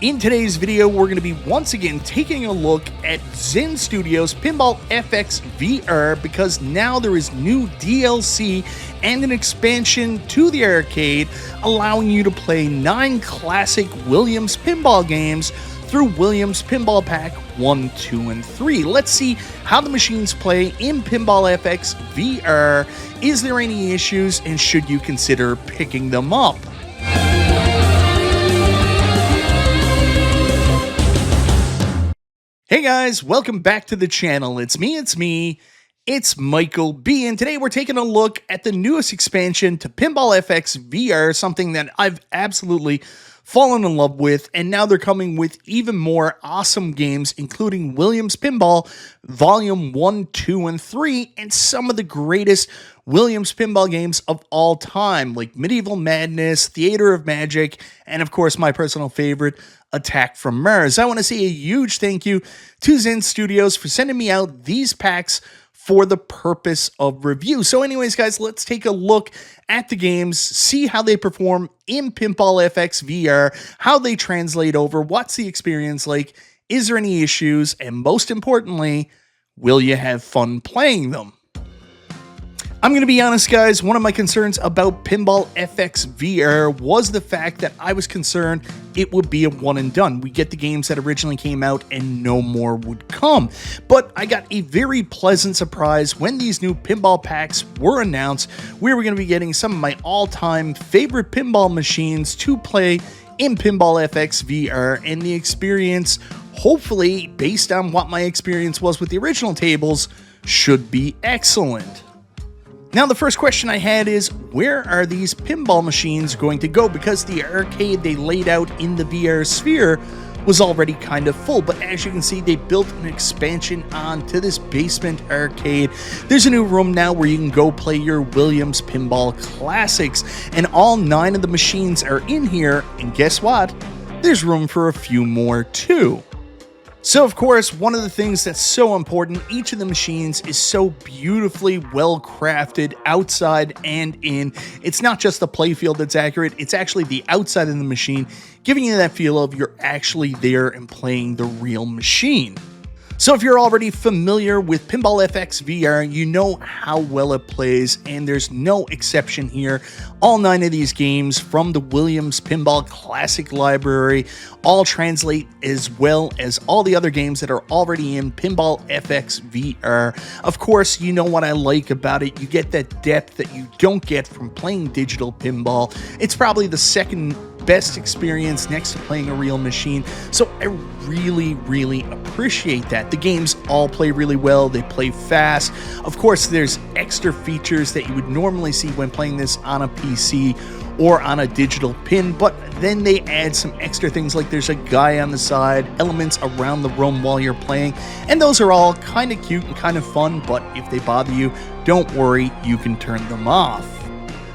In today's video, we're going to be once again taking a look at Zen Studios' Pinball FX VR because now there is new DLC and an expansion to the arcade allowing you to play 9 classic Williams pinball games through Williams Pinball Pack 1, 2, and 3. Let's see how the machines play in Pinball FX VR. Is there any issues, and should you consider picking them up? Hey guys, welcome back to the channel. It's me, Michael B, and today we're taking a look at the newest expansion to Pinball FX VR, something that I've absolutely fallen in love with, and now they're coming with even more awesome games, including Williams Pinball Volume 1, 2, and 3, and some of the greatest Williams pinball games of all time, like Medieval Madness, Theater of Magic, and of course my personal favorite, Attack from Mars. I want to say a huge thank you to Zen Studios for sending me out these packs for the purpose of review. So anyways, guys, let's take a look at the games, see how they perform in Pinball FX VR, how they translate over, what's the experience like, is there any issues, and most importantly, will you have fun playing them? I'm going to be honest, guys, one of my concerns about Pinball FX VR was the fact that I was concerned it would be a one and done. We get the games that originally came out and no more would come. But I got a very pleasant surprise when these new pinball packs were announced. We were going to be getting some of my all-time favorite pinball machines to play in Pinball FX VR, and the experience, hopefully, based on what my experience was with the original tables, should be excellent. Now, the first question I had is, where are these pinball machines going to go? Because the arcade they laid out in the VR sphere was already kind of full, but as you can see, they built an expansion onto this basement arcade. There's a new room now where you can go play your Williams Pinball Classics, and all 9 of the machines are in here, and guess what? There's room for a few more too. So, of course, one of the things that's so important, each of the machines is so beautifully well crafted outside and in. It's not just the playfield that's accurate, it's actually the outside of the machine, giving you that feel of you're actually there and playing the real machine. So if you're already familiar with Pinball FX VR, you know how well it plays, and there's no exception here. All 9 of these games from the Williams Pinball Classic Library all translate as well as all the other games that are already in Pinball FX VR. Of course, you know what I like about it. You get that depth that you don't get from playing digital pinball. It's probably the second best experience next to playing a real machine, so I really appreciate that. The games all play really well, they play fast. Of course, there's extra features that you would normally see when playing this on a PC or on a digital pin, but then they add some extra things like there's a guy on the side, elements around the room while you're playing, and those are all kind of cute and kind of fun, but if they bother you, don't worry, you can turn them off.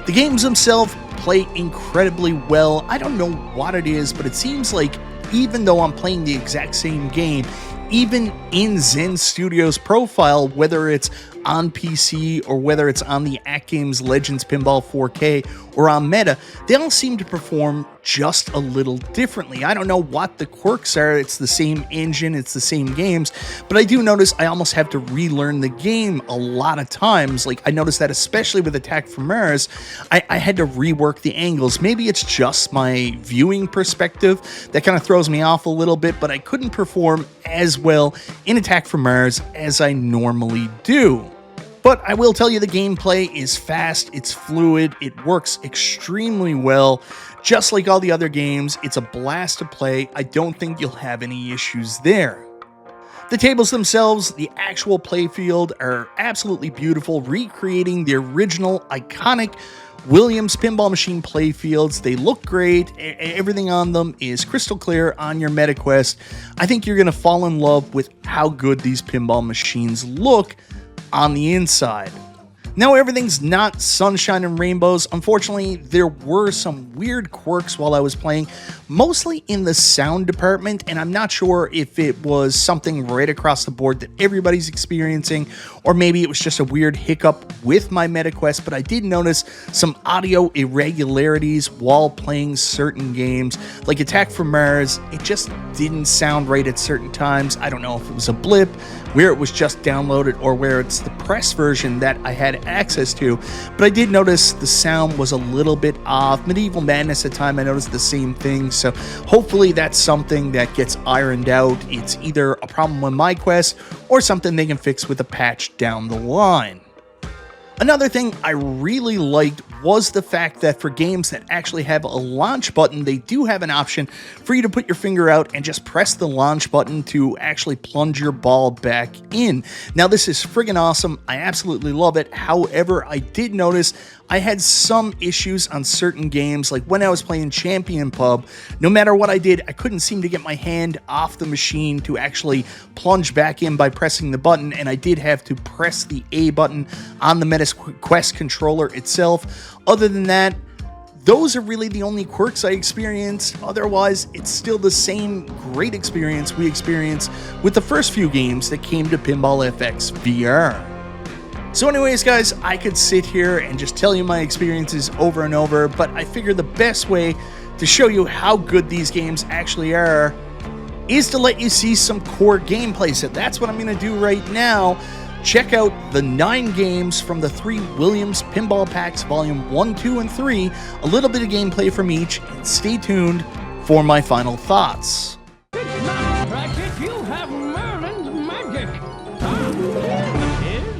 The games themselves play incredibly well. I don't know what it is, but it seems like even though I'm playing the exact same game, even in Zen Studios profile, whether it's on PC or whether it's on the AtGames Legends Pinball 4K or on Meta, they all seem to perform just a little differently. I don't know what the quirks are. It's the same engine, it's the same games, but I do notice I almost have to relearn the game a lot of times. Like, I noticed that especially with Attack from Mars, I had to rework the angles. Maybe it's just my viewing perspective that kind of throws me off a little bit, but I couldn't perform as well in Attack from Mars as I normally do. But I will tell you, the gameplay is fast, it's fluid, it works extremely well. Just like all the other games, it's a blast to play. I don't think you'll have any issues there. The tables themselves, the actual playfield, are absolutely beautiful, recreating the original iconic Williams pinball machine playfields. They look great. Everything on them is crystal clear on your MetaQuest. I think you're going to fall in love with how good these pinball machines look on the inside. Now, everything's not sunshine and rainbows. Unfortunately, there were some weird quirks while I was playing, mostly in the sound department, and I'm not sure if it was something right across the board that everybody's experiencing, or maybe it was just a weird hiccup with my MetaQuest, but I did notice some audio irregularities while playing certain games, like Attack from Mars. It just didn't sound right at certain times. I don't know if it was a blip, where it was just downloaded, or where it's the press version that I had access to, but I did notice the sound was a little bit off. Medieval Madness at time, I noticed the same thing, so hopefully that's something that gets ironed out. It's either a problem with my quest or something they can fix with a patch down the line. Another thing I really liked was the fact that for games that actually have a launch button, they do have an option for you to put your finger out and just press the launch button to actually plunge your ball back in. Now, this is friggin' awesome. I absolutely love it. However, I did notice I had some issues on certain games, like when I was playing Champion Pub. No matter what I did, I couldn't seem to get my hand off the machine to actually plunge back in by pressing the button, and I did have to press the A button on the MetaQuest controller itself. Other than that, those are really the only quirks I experienced. Otherwise, it's still the same great experience we experienced with the first few games that came to Pinball FX VR. So anyways, guys, I could sit here and just tell you my experiences over and over, but I figure the best way to show you how good these games actually are is to let you see some core gameplay. So that's what I'm going to do right now. Check out the 9 games from the 3 Williams Pinball Packs Volume 1, 2, and 3, a little bit of gameplay from each, and stay tuned for my final thoughts. It's not practice, you have Merlin's magic. Huh? It is?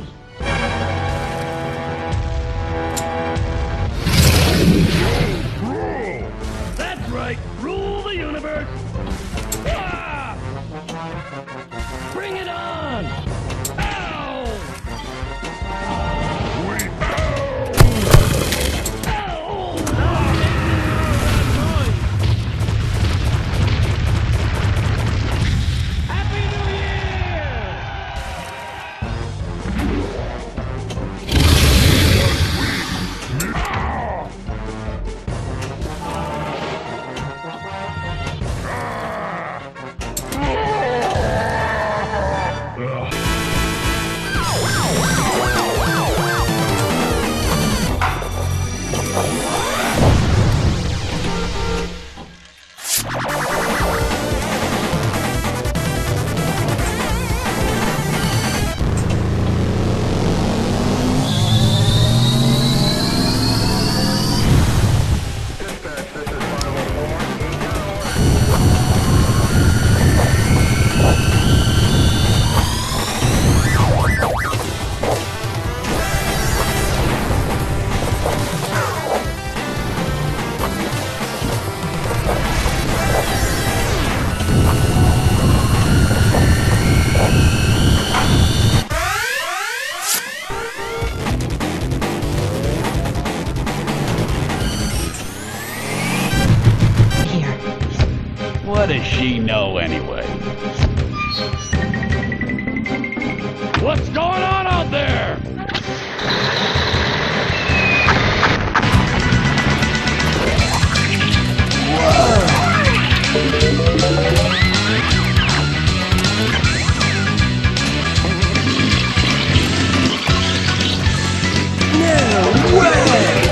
That's right, rule the universe. Ah! Bring it on! Ow! Happy New What does she know anyway? What's going on out there? No way!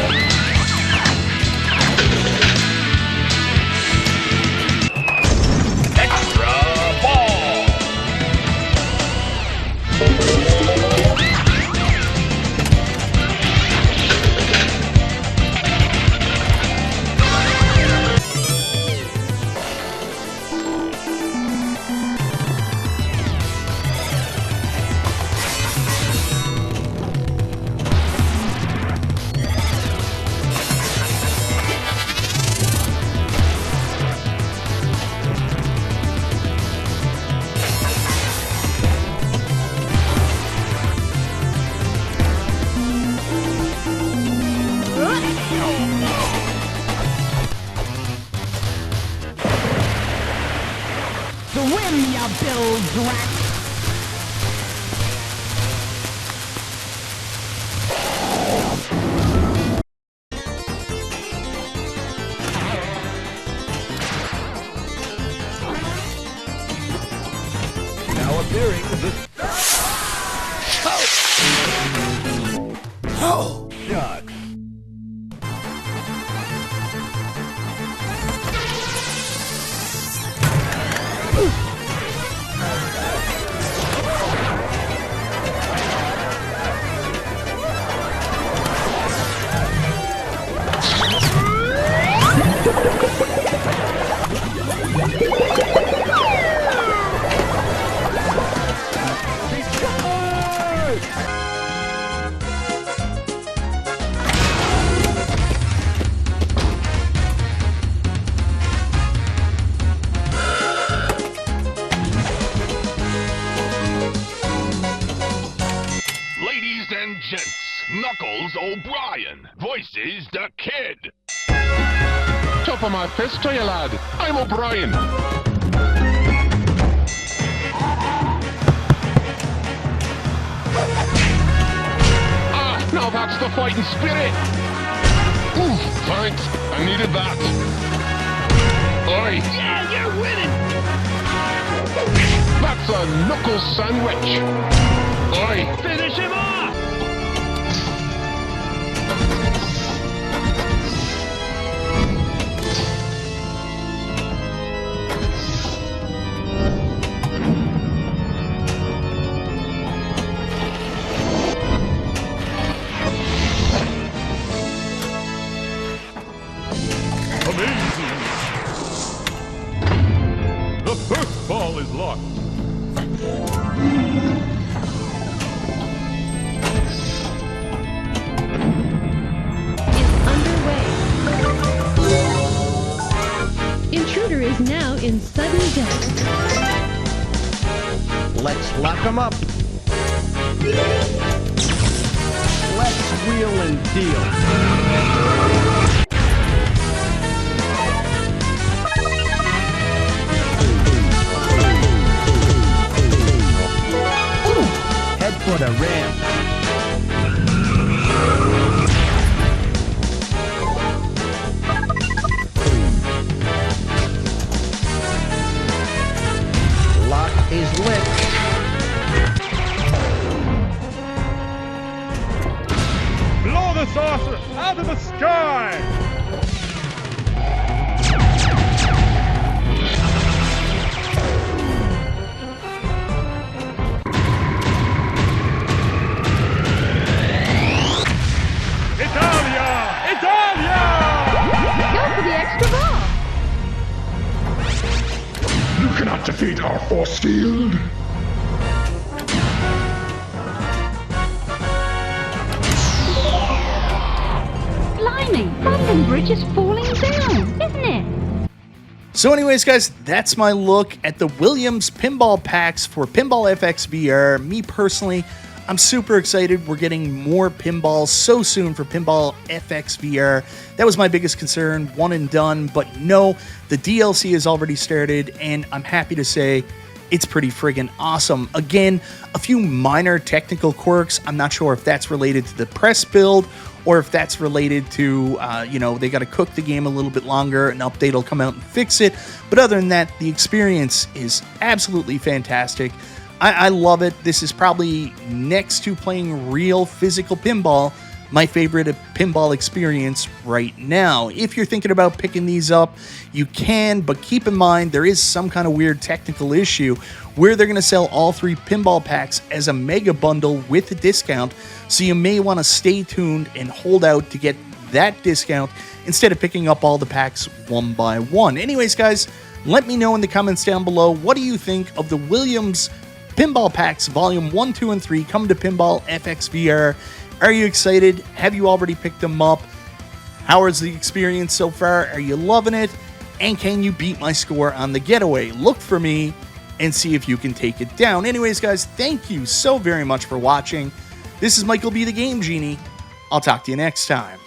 Swim, ya Bill Drax! Fearing the shot. Ladies and gents, Knuckles O'Brien voices the kid. Top of my fist to you, lad. I'm O'Brien. Ah, now that's the fighting spirit. Ooh, thanks. I needed that. Oi. Yeah, you're winning! That's a Knuckles sandwich. Oi. Finish him off! Amazing! The first ball is locked. Is underway. Intruder is now in sudden death. Let's lock them up. Let's wheel and deal. Head for the ramp. Lock is lit. Blow the saucer out of the sky! Italia! Italia! Go for the extra ball. You cannot defeat our force field. Blimey, London Bridge is falling down, isn't it? So anyways, guys, that's my look at the Williams Pinball packs for Pinball FX VR. Me personally, I'm super excited. We're getting more pinballs so soon for Pinball FX VR. That was my biggest concern, one and done, but no, the DLC has already started, and I'm happy to say it's pretty friggin' awesome. Again, a few minor technical quirks. I'm not sure if that's related to the press build or if that's related to, they got to cook the game a little bit longer. An update will come out and fix it. But other than that, the experience is absolutely fantastic. I love it. This is probably, next to playing real physical pinball, my favorite pinball experience right now. If you're thinking about picking these up, you can, but keep in mind there is some kind of weird technical issue where they're going to sell all 3 pinball packs as a mega bundle with a discount, so you may want to stay tuned and hold out to get that discount instead of picking up all the packs one by one. Anyways, guys, let me know in the comments down below, what do you think of the Williams Pinball Packs Volume 1, 2, and 3 come to Pinball FX VR? Are you excited? Have you already picked them up? How is the experience so far? Are you loving it? And can you beat my score on the getaway? Look for me and see if you can take it down. Anyways, guys, thank you so very much for watching. This is Michael B. the Game Genie. I'll talk to you next time.